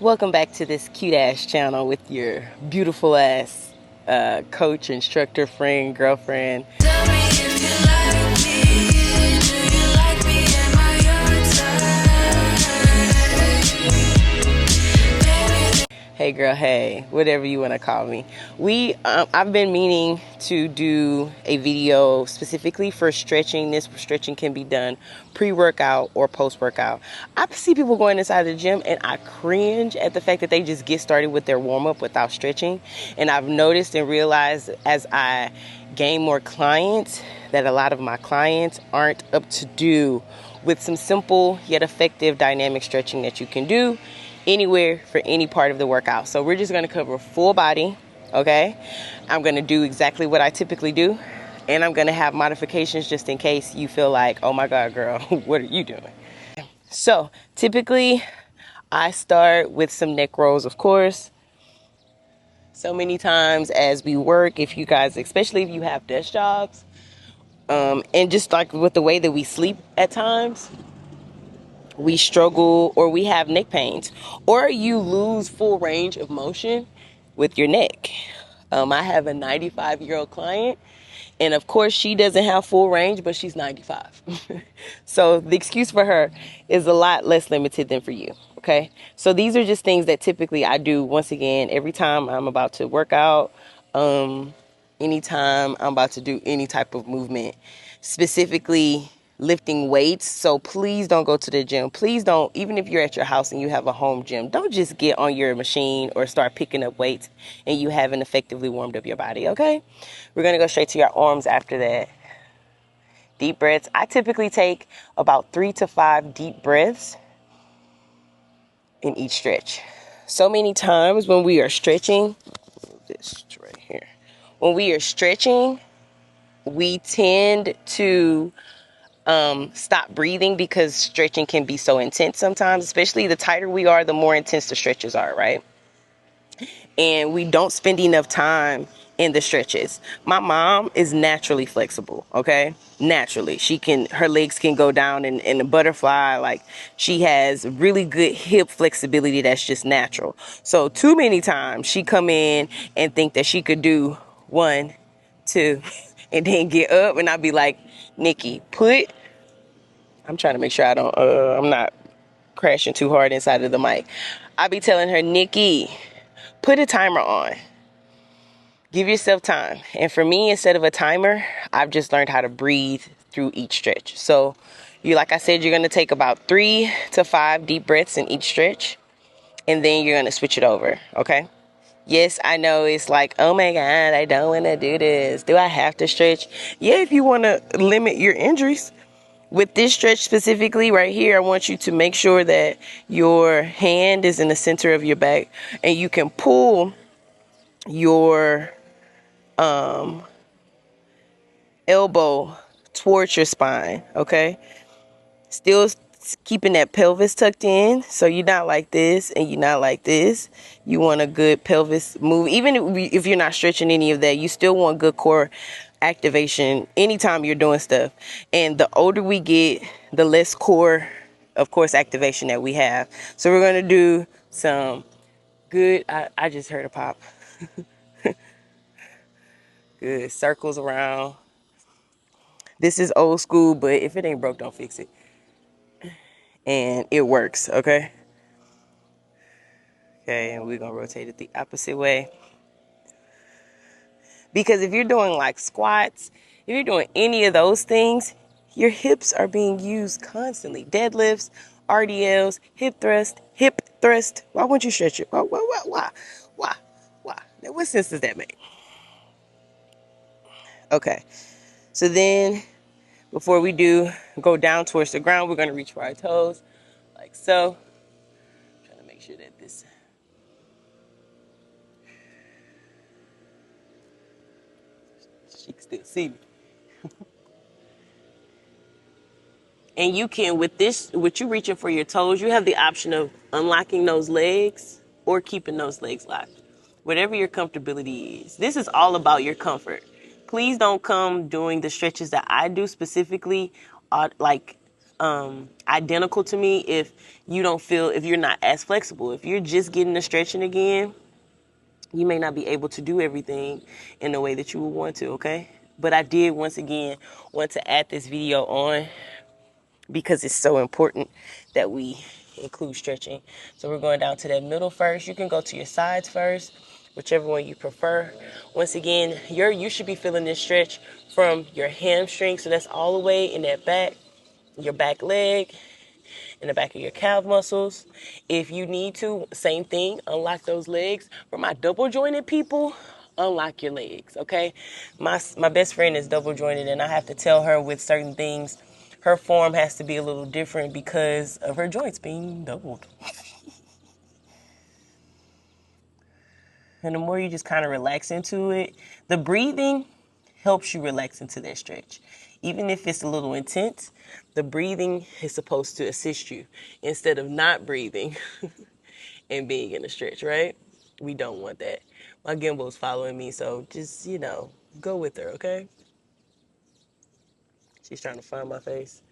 Welcome back to this cute ass channel with your beautiful ass coach, instructor, friend, girlfriend. Tell me if you like me. Do you like me? Am I your type? Hey girl, hey, whatever you want to call me. I've been meaning to do a video specifically for stretching. This stretching can be done pre-workout or post-workout. I see people going inside the gym and I cringe at the fact that they just get started with their warm-up without stretching. And I've noticed and realized as I gain more clients that a lot of my clients aren't up to do with some simple yet effective dynamic stretching that you can do anywhere for any part of the workout. So we're just going to cover full body, okay? I'm going to do exactly what I typically do, and I'm going to have modifications just in case you feel like, oh my God, girl, what are you doing? So typically I start with some neck rolls, of course. So many times as we work, if you guys, especially if you have desk jobs, and just like with the way that we sleep at times, we struggle or we have neck pains, or you lose full range of motion with your neck. I have a 95-year-old client, and of course she doesn't have full range, but she's 95. So the excuse for her is a lot less limited than for you. Okay, so these are just things that typically I do, once again, every time I'm about to work out, anytime I'm about to do any type of movement, specifically lifting weights. So please don't go to the gym. Please don't, even if you're at your house and you have a home gym, don't just get on your machine or start picking up weights and you haven't effectively warmed up your body, okay? We're going to go straight to your arms after that. Deep breaths. I typically take about 3 to 5 deep breaths in each stretch. So many times when we are stretching, this right here, when we are stretching, we tend to stop breathing because stretching can be so intense sometimes, especially the tighter we are, the more intense the stretches are, right? And we don't spend enough time in the stretches. My mom is naturally flexible, okay? Naturally. Her legs can go down in a butterfly. Like, she has really good hip flexibility that's just natural. So too many times she come in and think that she could do 1, 2, and then get up, and I'd be like, Nikki, I'm trying to make sure I'm not crashing too hard inside of the mic. I be telling her, Nikki, put a timer on. Give yourself time. And for me, instead of a timer, I've just learned how to breathe through each stretch. So like I said, you're going to take about 3 to 5 deep breaths in each stretch, and then you're going to switch it over, okay? Yes, I know it's like, oh my God, I don't want to do this. Do I have to stretch? Yeah, if you want to limit your injuries. With this stretch specifically right here, I want you to make sure that your hand is in the center of your back and you can pull your elbow towards your spine, okay? Still keeping that pelvis tucked in, so you're not like this and you're not like this. You want a good pelvis move. Even if you're not stretching any of that, you still want good core activation anytime you're doing stuff. And the older we get, the less core, of course, activation that we have. So we're going to do some good, I just heard a pop. Good circles around. This is old school, but if it ain't broke, don't fix it. And it works, okay? Okay, and we're going to rotate it the opposite way. Because if you're doing like squats, if you're doing any of those things, your hips are being used constantly. Deadlifts, RDLs, hip thrust. Why wouldn't you stretch it? Why? Now, what sense does that make? Okay, so then before we go down towards the ground, we're going to reach for our toes like so. I'm trying to make sure that this... She can still see me. And you can, with you reaching for your toes, you have the option of unlocking those legs or keeping those legs locked. Whatever your comfortability is. This is all about your comfort. Please don't come doing the stretches that I do specifically, like identical to me if if you're not as flexible. If you're just getting to stretching again, you may not be able to do everything in the way that you would want to, okay? But I did, once again, want to add this video on because it's so important that we include stretching. So we're going down to that middle first. You can go to your sides first, whichever one you prefer. Once again, you should be feeling this stretch from your hamstring. So that's all the way in that back, your back leg, in the back of your calf muscles. If you need to, same thing, unlock those legs. For my double jointed people, unlock your legs, okay? My best friend is double jointed, and I have to tell her with certain things, her form has to be a little different because of her joints being doubled. And the more you just kind of relax into it, the breathing helps you relax into that stretch. Even if it's a little intense, the breathing is supposed to assist you instead of not breathing and being in a stretch, right? We don't want that. My gimbal's following me, so just, go with her, okay? She's trying to find my face.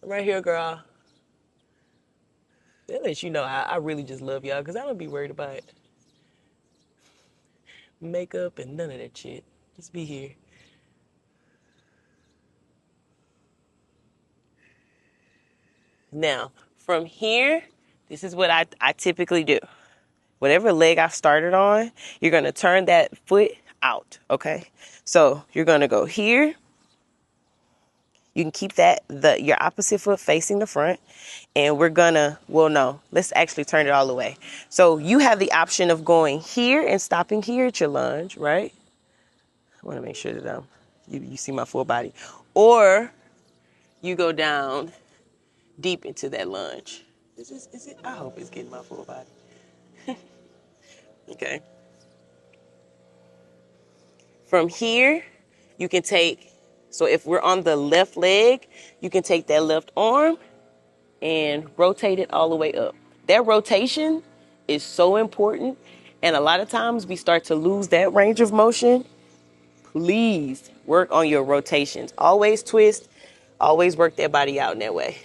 I'm right here, girl. That lets you know I really just love y'all because I don't be worried about makeup and none of that shit. Just be here. Now, from here, this is what I typically do. Whatever leg I started on, you're going to turn that foot out, okay? So you're going to go here. You can keep your opposite foot facing the front. And we're going to, no, let's actually turn it all the way. So you have the option of going here and stopping here at your lunge, right? I want to make sure that you see my full body. Or you go down deep into that lunge. Is it? I hope it's getting my full body. Okay. From here, you can so if we're on the left leg, you can take that left arm and rotate it all the way up. That rotation is so important. And a lot of times we start to lose that range of motion. Please work on your rotations. Always twist, always work that body out in that way.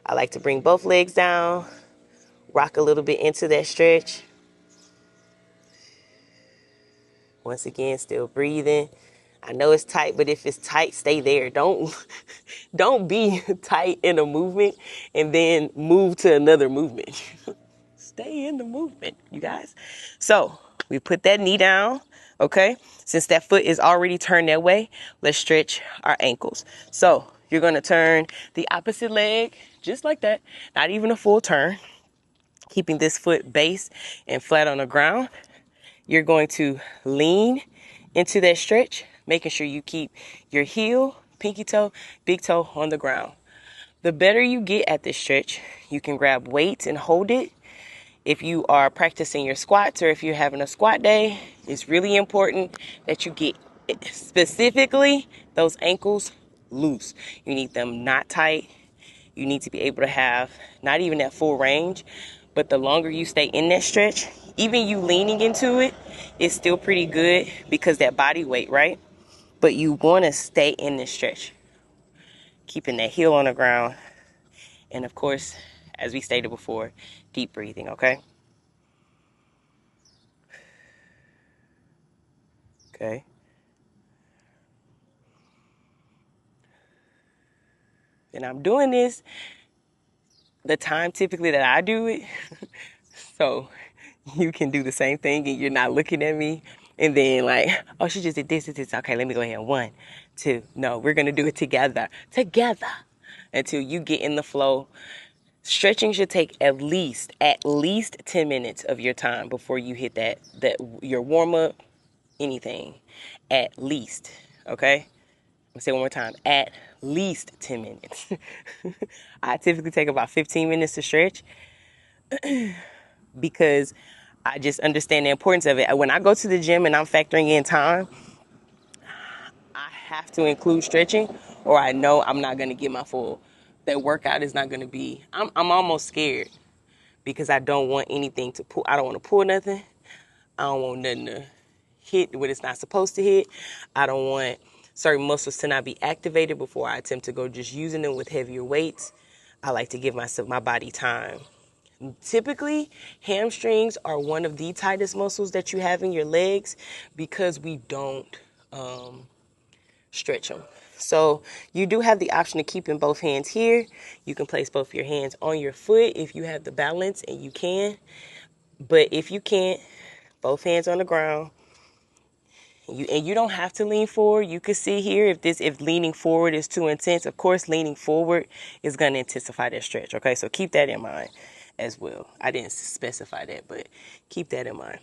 I like to bring both legs down, rock a little bit into that stretch. Once again, still breathing. I know it's tight, but if it's tight, stay there. Don't be tight in a movement and then move to another movement. Stay in the movement, you guys. So we put that knee down, okay? Since that foot is already turned that way, let's stretch our ankles. So you're gonna turn the opposite leg just like that, not even a full turn, keeping this foot base and flat on the ground. You're going to lean into that stretch, making sure you keep your heel, pinky toe, big toe on the ground. The better you get at this stretch, you can grab weights and hold it. If you are practicing your squats or if you're having a squat day, it's really important that you get specifically those ankles loose. You need them not tight. You need to be able to have not even that full range, but the longer you stay in that stretch, even you leaning into it is still pretty good because that body weight, right? But you want to stay in this stretch, keeping that heel on the ground. And of course, as we stated before, deep breathing, okay? Okay. And I'm doing this the time typically that I do it. So you can do the same thing and you're not looking at me and then like, oh, she just did this. Okay, let me go ahead. 1, 2. No, we're going to do it together until you get in the flow. Stretching should take at least 10 minutes of your time before you hit that your warm up, anything. At least, okay? I'm gonna say it one more time. At least 10 minutes. I typically take about 15 minutes to stretch because I just understand the importance of it. When I go to the gym and I'm factoring in time, I have to include stretching or I know I'm not gonna get my full. That workout is not gonna be, I'm almost scared because I don't want anything to pull. I don't want to pull nothing. I don't want nothing to hit what it's not supposed to hit. I don't want certain muscles to not be activated before I attempt to go just using them with heavier weights. I like to give my body time. Typically, hamstrings are one of the tightest muscles that you have in your legs because we don't stretch them. So you do have the option of keeping both hands here. You can place both your hands on your foot if you have the balance and you can. But if you can't, both hands on the ground. You don't have to lean forward. You can see here if leaning forward is too intense. Of course, leaning forward is going to intensify that stretch. Okay, so keep that in mind as well. I didn't specify that, but keep that in mind.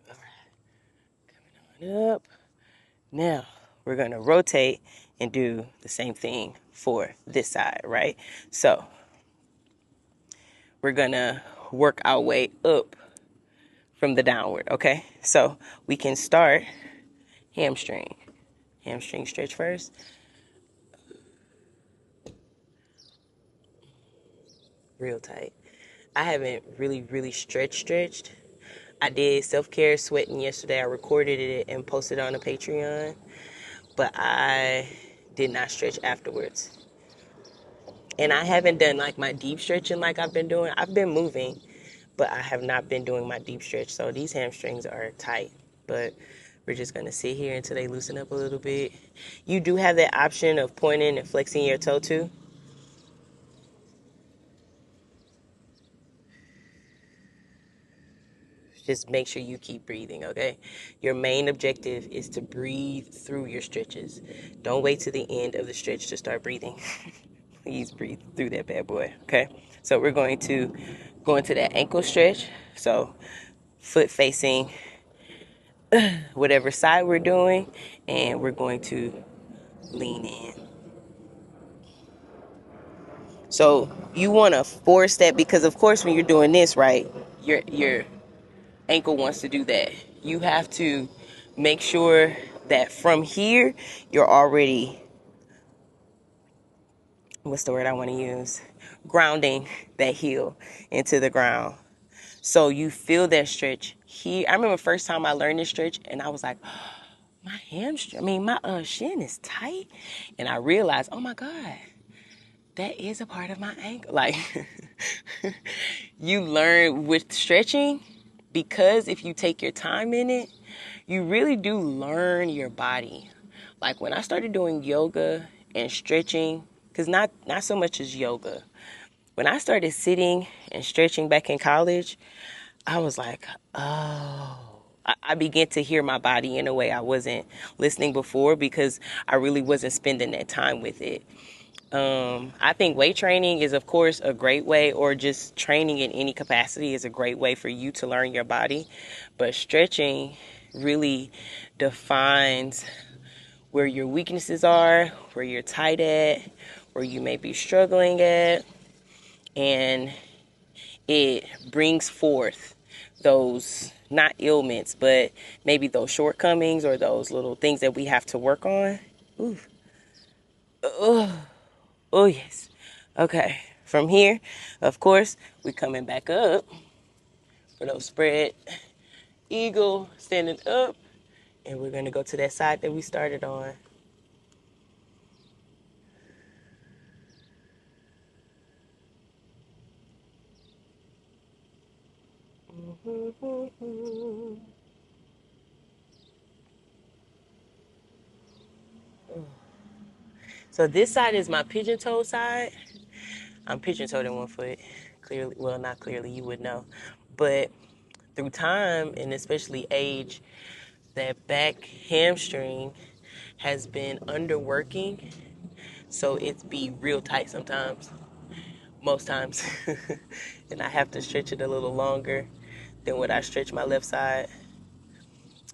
All right, coming on up. Now we're going to rotate and do the same thing for this side, right? So we're going to work our way up from the downward, okay? So we can start hamstring. Hamstring stretch first. Real tight. I haven't really stretched. I did self-care sweating yesterday. I recorded it and posted it on the Patreon, but I did not stretch afterwards. And I haven't done like my deep stretching like I've been doing. I've been moving, but I have not been doing my deep stretch. So these hamstrings are tight, but we're just going to sit here until they loosen up a little bit. You do have that option of pointing and flexing your toe too. Just make sure you keep breathing, okay? Your main objective is to breathe through your stretches. Don't wait to the end of the stretch to start breathing. Please breathe through that bad boy, okay? So we're going to go into that ankle stretch. So foot facing whatever side we're doing, and we're going to lean in. So you want to force that because, of course, when you're doing this, right, your ankle wants to do that. You have to make sure that from here you're already, what's the word I want to use, grounding that heel into the ground. So you feel that stretch here. I remember first time I learned this stretch and I was like, oh, my shin is tight. And I realized, oh my God, that is a part of my ankle. Like, you learn with stretching, because if you take your time in it, you really do learn your body. Like when I started doing yoga and stretching, because not so much as yoga. When I started sitting and stretching back in college, I was like, oh. I began to hear my body in a way I wasn't listening before because I really wasn't spending that time with it. I think weight training is, of course, a great way, or just training in any capacity is a great way for you to learn your body. But stretching really defines where your weaknesses are, where you're tight at, where you may be struggling at, and it brings forth those, not ailments, but maybe those shortcomings or those little things that we have to work on. Ooh. Oh, yes. Okay. From here, of course, we're coming back up for those spread eagle, standing up, and we're going to go to that side that we started on. So this side is my pigeon toe side. I'm pigeon toed in one foot. Clearly, well, not clearly, you would know. But through time and especially age, that back hamstring has been underworking. So it's be real tight sometimes, most times. And I have to stretch it a little longer than what I stretch my left side.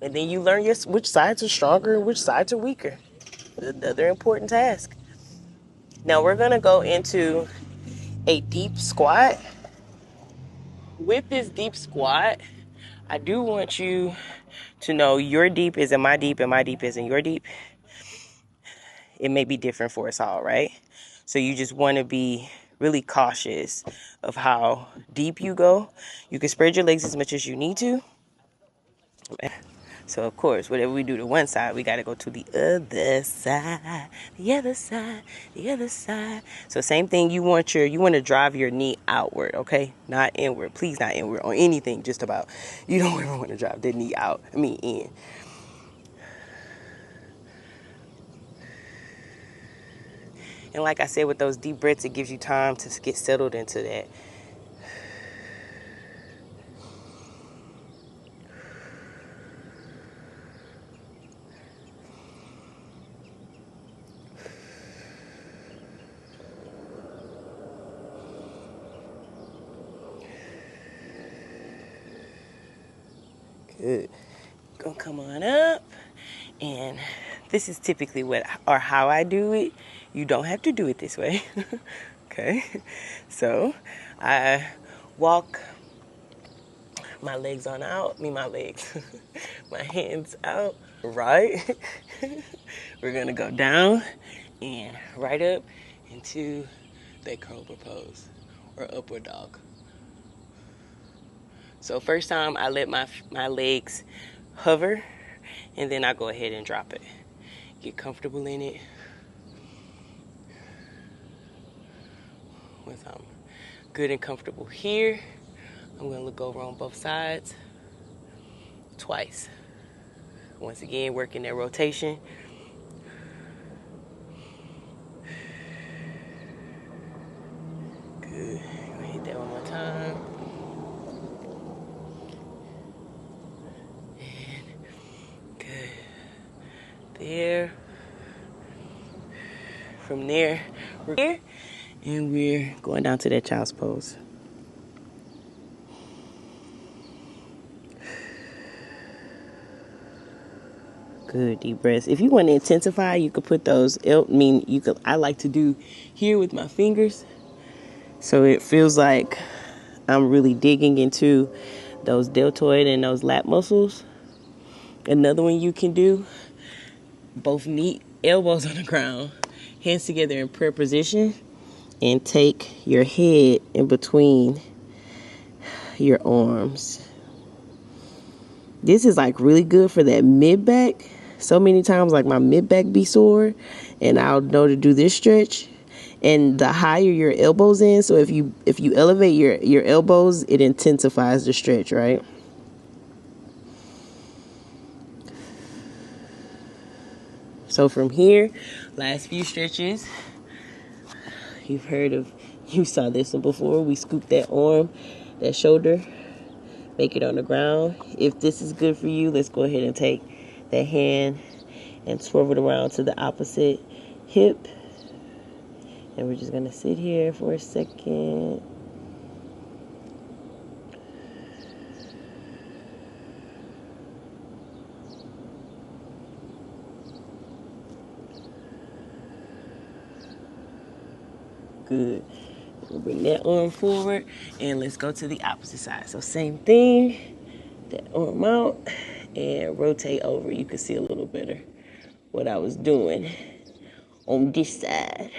And then you learn which sides are stronger and which sides are weaker. Another important task. Now we're gonna go into a deep squat. With this deep squat, I do want you to know your deep isn't my deep and my deep isn't your deep. It may be different for us all, right? So you just want to be really cautious of how deep you go. You can spread your legs as much as you need to. So of course, whatever we do to one side, we got to go to the other side, the other side, the other side. So same thing, you want to drive your knee outward, okay? Not inward. Please, not inward on anything, just about. You don't ever want to drive the knee out. I mean in. And like I said, with those deep breaths, it gives you time to get settled into that. Good. Gonna come on up. And this is typically what or how I do it. You don't have to do it this way. Okay. So I walk my legs on out. My legs. My hands out. Right. We're gonna go down and right up into that cobra pose or upward dog. So first time I let my legs hover, and then I go ahead and drop it. Get comfortable in it. Once I'm good and comfortable here, I'm gonna look over on both sides twice. Once again, working that rotation. Good. Gonna hit that one more time. And good. There. From there, we're here, and we're going down to that child's pose. Good, deep breaths. If you want to intensify, you could put those. I like to do here with my fingers, so it feels like I'm really digging into those deltoid and those lat muscles. Another one you can do, both knee, elbows on the ground, hands together in prayer position, and take your head in between your arms. This is like really good for that mid back. So many times like my mid back be sore, and I'll know to do this stretch. And the higher your elbows in, so if you elevate your elbows, it intensifies the stretch, right? So from here, last few stretches, you saw this one before. We scoop that arm, that shoulder, make it on the ground. If this is good for you, let's go ahead and take that hand and swerve it around to the opposite hip. And we're just going to sit here for a second. Good. We'll bring that arm forward, and let's go to the opposite side. So same thing, that arm out, and rotate over. You can see a little better what I was doing on this side.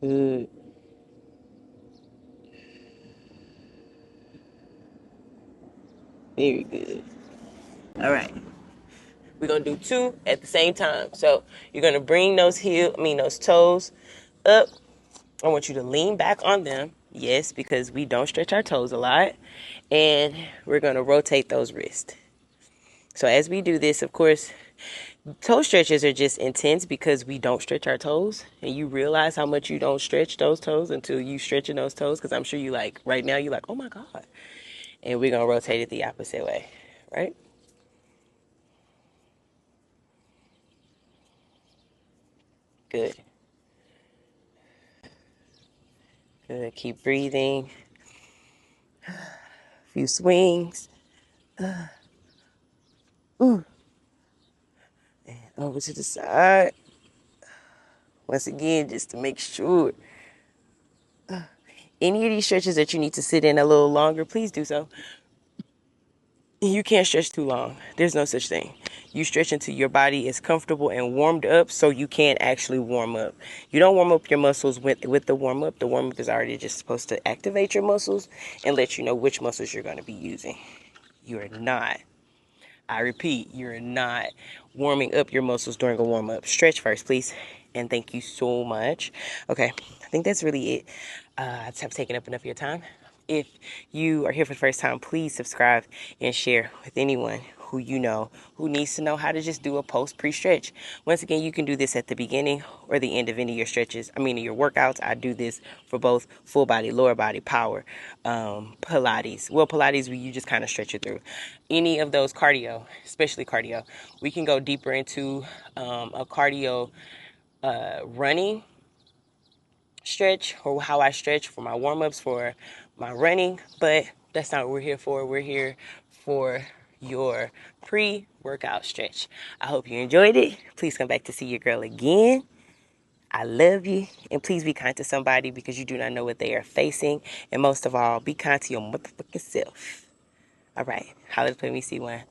Good. Very good. All right. We're going to do two at the same time. So you're going to bring those toes up. I want you to lean back on them. Yes, because we don't stretch our toes a lot. And we're going to rotate those wrists. So as we do this, of course, toe stretches are just intense because we don't stretch our toes. And you realize how much you don't stretch those toes until you stretching those toes. Because I'm sure you like, right now, you're like, oh my God. And we're going to rotate it the opposite way, right? Good. Good. Keep breathing. A few swings. Ooh. And over to the side. Once again, just to make sure. Any of these stretches that you need to sit in a little longer, please do so. You can't stretch too long. There's no such thing. You stretch until your body is comfortable and warmed up so you can actually warm up. You don't warm up your muscles with the warm up. The warm up is already just supposed to activate your muscles and let you know which muscles you're going to be using. You are not, I repeat, you're not warming up your muscles during a warm up. Stretch first, please. And thank you so much. Okay, I think that's really it. I just have taken up enough of your time. If you are here for the first time, please subscribe and share with anyone who you know who needs to know how to just do a post pre-stretch. Once again, you can do this at the beginning or the end of any of your stretches. I mean, your workouts. I do this for both full body, lower body, power, Pilates. Well, Pilates, you just kind of stretch it through. Any of those cardio, especially cardio. We can go deeper into a cardio running stretch, or how I stretch for my warm-ups for my running, but that's not what we're here for. We're here for your pre-workout stretch. I hope you enjoyed it. Please come back to see your girl again. I love you, and please be kind to somebody because you do not know what they are facing, and most of all, be kind to your motherfucking self. All right, holla to me, see one.